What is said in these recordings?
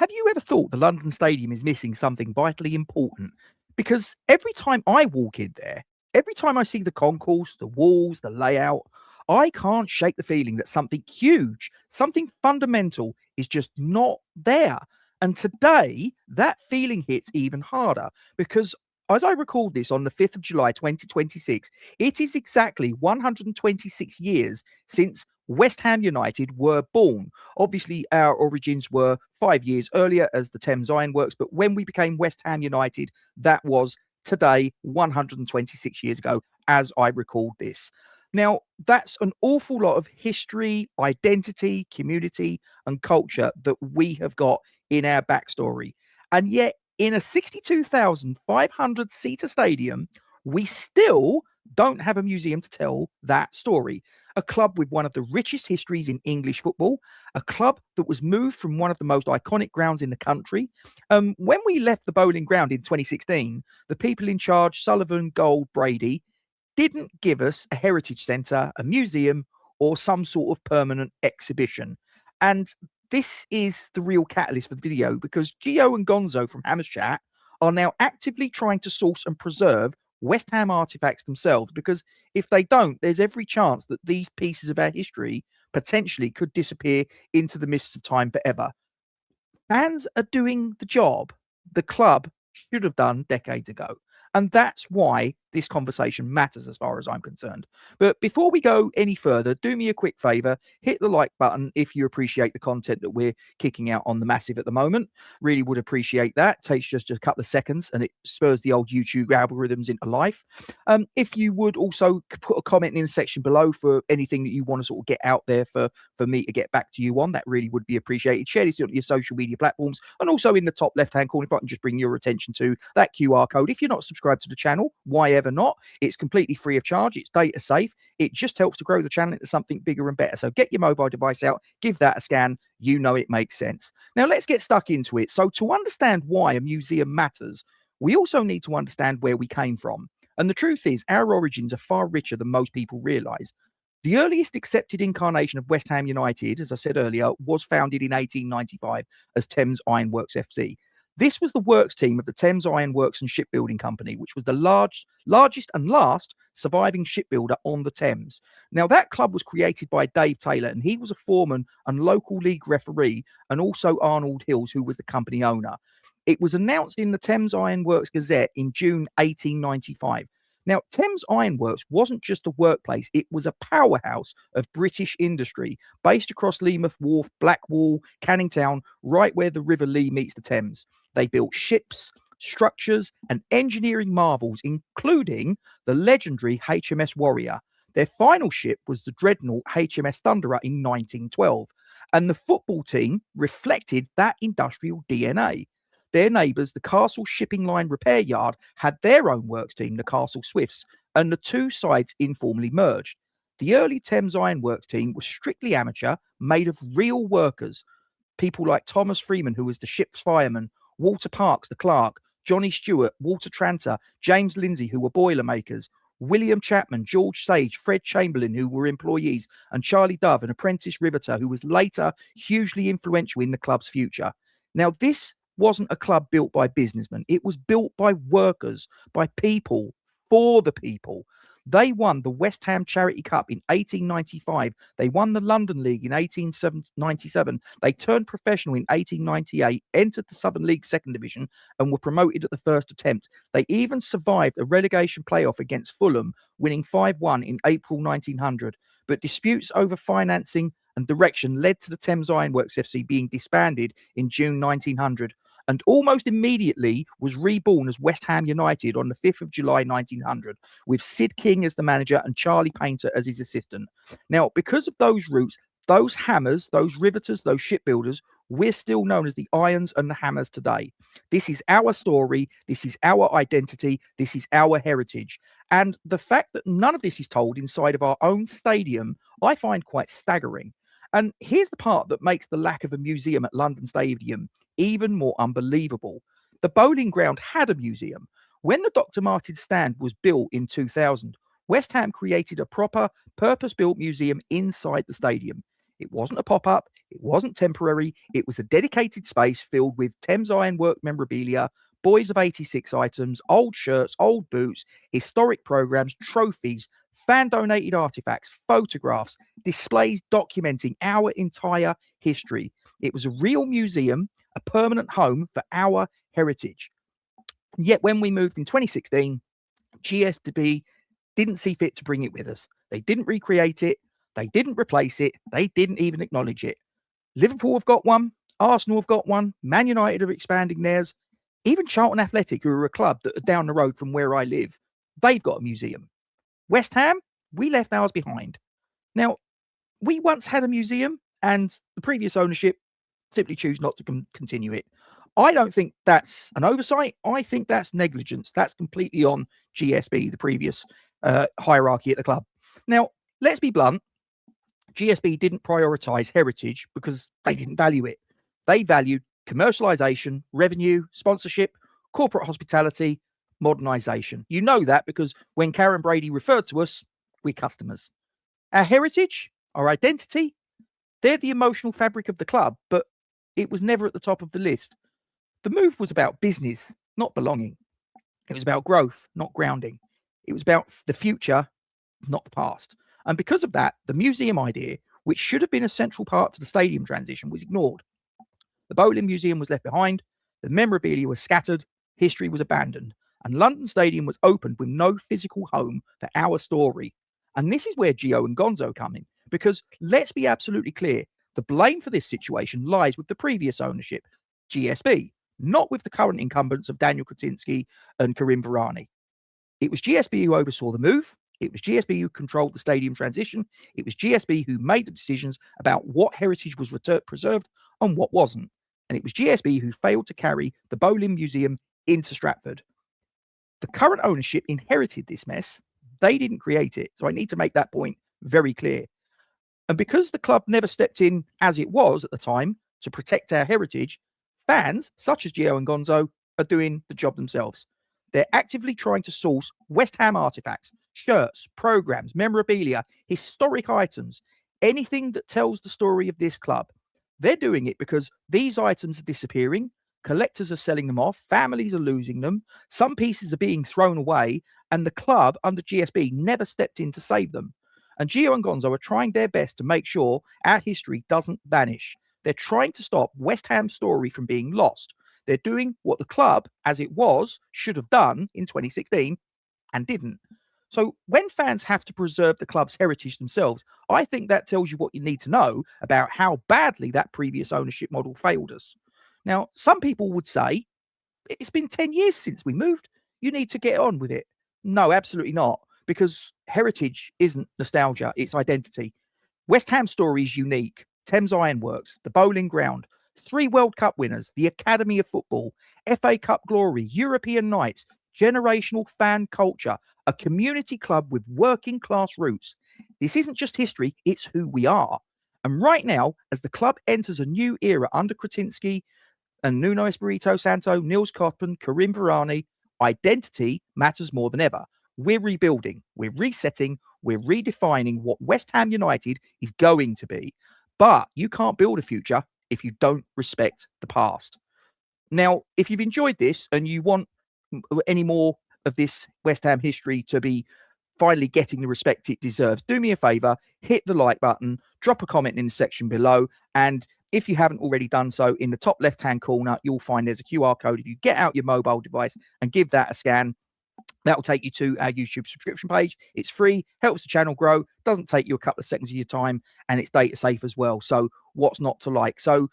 Have you ever thought the London Stadium is missing something vitally important? Because every time I walk in there, every time I see the concourse, the walls, the layout, I can't shake the feeling that something huge, something fundamental is just not there. And today, that feeling hits even harder because as I record this on the 5th of July 2026, it is exactly 126 years since West Ham United were born. Obviously, our origins were 5 years earlier as the Thames Ironworks, but when we became West Ham United, that was today, 126 years ago, as I record this. Now, that's an awful lot of history, identity, community, and culture that we have got in our backstory. And yet, in a 62,500 seater stadium, we still don't have a museum to tell that story. A club with one of the richest histories in English football, a club that was moved from one of the most iconic grounds in the country. When we left the Boleyn Ground in 2016, the people in charge, Sullivan, Gold, Brady, didn't give us a heritage centre, a museum, or some sort of permanent exhibition. And this is the real catalyst for the video because Geo and Gonzo from Hammers Chat are now actively trying to source and preserve West Ham artifacts themselves, because if they don't, there's every chance that these pieces of our history potentially could disappear into the mists of time forever. Fans are doing the job the club should have done decades ago. And that's why this conversation matters as far as I'm concerned. But before we go any further, do me a quick favor, hit the like button if you appreciate the content that we're kicking out on the Massive at the moment. Really would appreciate that. Takes just a couple of seconds and it spurs the old YouTube algorithms into life. If you would also put a comment in the section below for anything that you want to sort of get out there for me to get back to you on, that really would be appreciated. Share this on your social media platforms, and also in the top left hand corner, if I can just bring your attention to that QR code. If you're not subscribed to the channel, why ever not? It's completely free of charge. It's data safe. It just helps to grow the channel into something bigger and better. So get your mobile device out, give that a scan. You know it makes sense. Now let's get stuck into it. So to understand why a museum matters, we also need to understand where we came from. And the truth is, our origins are far richer than most people realize. The earliest accepted incarnation of West Ham United, as I said earlier, was founded in 1895 as Thames Ironworks FC. This was the works team of the Thames Ironworks and Shipbuilding Company, which was the largest and last surviving shipbuilder on the Thames. Now, that club was created by Dave Taylor, and he was a foreman and local league referee, and also Arnold Hills, who was the company owner. It was announced in the Thames Ironworks Gazette in June 1895. Now, Thames Ironworks wasn't just a workplace, it was a powerhouse of British industry based across Leamouth Wharf, Blackwall, Canning Town, right where the River Lee meets the Thames. They built ships, structures, and engineering marvels, including the legendary HMS Warrior. Their final ship was the dreadnought HMS Thunderer in 1912, and the football team reflected that industrial DNA. Their neighbours, the Castle Shipping Line Repair Yard, had their own works team, the Castle Swifts, and the two sides informally merged. The early Thames Ironworks team was strictly amateur, made of real workers. People like Thomas Freeman, who was the ship's fireman, Walter Parks, the clerk, Johnny Stewart, Walter Tranter, James Lindsay, who were boilermakers, William Chapman, George Sage, Fred Chamberlain, who were employees, and Charlie Dove, an apprentice riveter, who was later hugely influential in the club's future. Now, this wasn't a club built by businessmen. It was built by workers, by people, for the people. They won the West Ham Charity Cup in 1895. They won the London League in 1897. They turned professional in 1898, entered the Southern League Second Division, and were promoted at the first attempt. They even survived a relegation playoff against Fulham, winning 5-1 in April 1900. But disputes over financing and direction led to the Thames Ironworks FC being disbanded in June 1900. And almost immediately was reborn as West Ham United on the 5th of July 1900, with Sid King as the manager and Charlie Painter as his assistant. Now, because of those roots, those hammers, those riveters, those shipbuilders, we're still known as the Irons and the Hammers today. This is our story. This is our identity. This is our heritage. And the fact that none of this is told inside of our own stadium, I find quite staggering. And here's the part that makes the lack of a museum at London Stadium even more unbelievable. The Boleyn Ground had a museum. When the Dr. Martens stand was built in 2000, West Ham created a proper, purpose-built museum inside the stadium. It wasn't a pop-up. It wasn't temporary. It was a dedicated space filled with Thames Ironworks memorabilia, Boys of 86 items, old shirts, old boots, historic programs, trophies, fan-donated artifacts, photographs, displays documenting our entire history. It was a real museum, a permanent home for our heritage. Yet when we moved in 2016, GSB didn't see fit to bring it with us. They didn't recreate it. They didn't replace it. They didn't even acknowledge it. Liverpool have got one. Arsenal have got one. Man United are expanding theirs. Even Charlton Athletic, who are a club that are down the road from where I live, they've got a museum. West Ham, we left ours behind. Now, we once had a museum, and the previous ownership simply choose not to continue it. I don't think that's an oversight. I think that's negligence. That's completely on GSB, the previous hierarchy at the club. Now, let's be blunt. GSB didn't prioritize heritage because they didn't value it. They valued commercialisation, revenue, sponsorship, corporate hospitality, modernisation. You know that because when Karen Brady referred to us, we're customers. Our heritage, our identity, they're the emotional fabric of the club, but it was never at the top of the list. The move was about business, not belonging. It was about growth, not grounding. It was about the future, not the past. And because of that, the museum idea, which should have been a central part to the stadium transition, was ignored. The Boleyn Museum was left behind, the memorabilia was scattered, history was abandoned, and London Stadium was opened with no physical home for our story. And this is where Geo and Gonzo come in, because let's be absolutely clear, the blame for this situation lies with the previous ownership, GSB, not with the current incumbents of Daniel Kretinsky and Karim Varani. It was GSB who oversaw the move. It was GSB who controlled the stadium transition. It was GSB who made the decisions about what heritage was preserved and what wasn't. And it was GSB who failed to carry the Boleyn Museum into Stratford. The current ownership inherited this mess. They didn't create it. So I need to make that point very clear. And because the club never stepped in as it was at the time to protect our heritage, fans such as Geo and Gonzo are doing the job themselves. They're actively trying to source West Ham artifacts, shirts, programs, memorabilia, historic items, anything that tells the story of this club. They're doing it because these items are disappearing, collectors are selling them off, families are losing them, some pieces are being thrown away, and the club under GSB never stepped in to save them. And Geo and Gonzo are trying their best to make sure our history doesn't vanish. They're trying to stop West Ham's story from being lost. They're doing what the club, as it was, should have done in 2016 and didn't. So when fans have to preserve the club's heritage themselves, I think that tells you what you need to know about how badly that previous ownership model failed us. Now, some people would say, it's been 10 years since we moved. You need to get on with it. No, absolutely not. Because heritage isn't nostalgia, it's identity. West Ham's story is unique. Thames Ironworks, the Boleyn Ground, 3 World Cup winners, the Academy of Football, FA Cup glory, European nights, generational fan culture, a community club with working class roots. This isn't just history, it's who we are. And right now, as the club enters a new era under Kretinsky and Nuno Espirito Santo, Nils Koppen, Karim Varani, identity matters more than ever. We're rebuilding, we're resetting, we're redefining what West Ham United is going to be. But you can't build a future if you don't respect the past. Now, if you've enjoyed this and you want any more of this West Ham history to be finally getting the respect it deserves, do me a favor, hit the like button, drop a comment in the section below, and if you haven't already done so, in the top left-hand corner, you'll find there's a QR code. If you get out your mobile device and give that a scan, that will take you to our YouTube subscription page. It's free, helps the channel grow, doesn't take you a couple of seconds of your time, and it's data safe as well. So what's not to like? So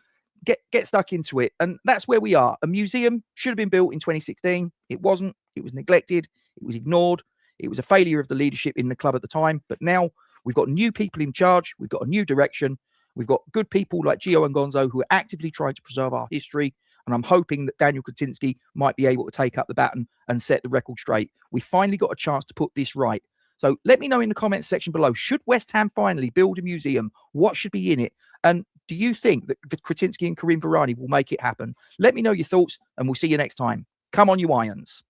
get stuck into it. And that's where we are. A museum should have been built in 2016. It wasn't. It was neglected. It was ignored. It was a failure of the leadership in the club at the time. But now we've got new people in charge. We've got a new direction. We've got good people like Geo and Gonzo who are actively trying to preserve our history. And I'm hoping that Daniel Kretinsky might be able to take up the baton and set the record straight. We finally got a chance to put this right. So let me know in the comments section below, should West Ham finally build a museum? What should be in it? And do you think that Kretinsky and Karim Varani will make it happen? Let me know your thoughts, and we'll see you next time. Come on, you Irons.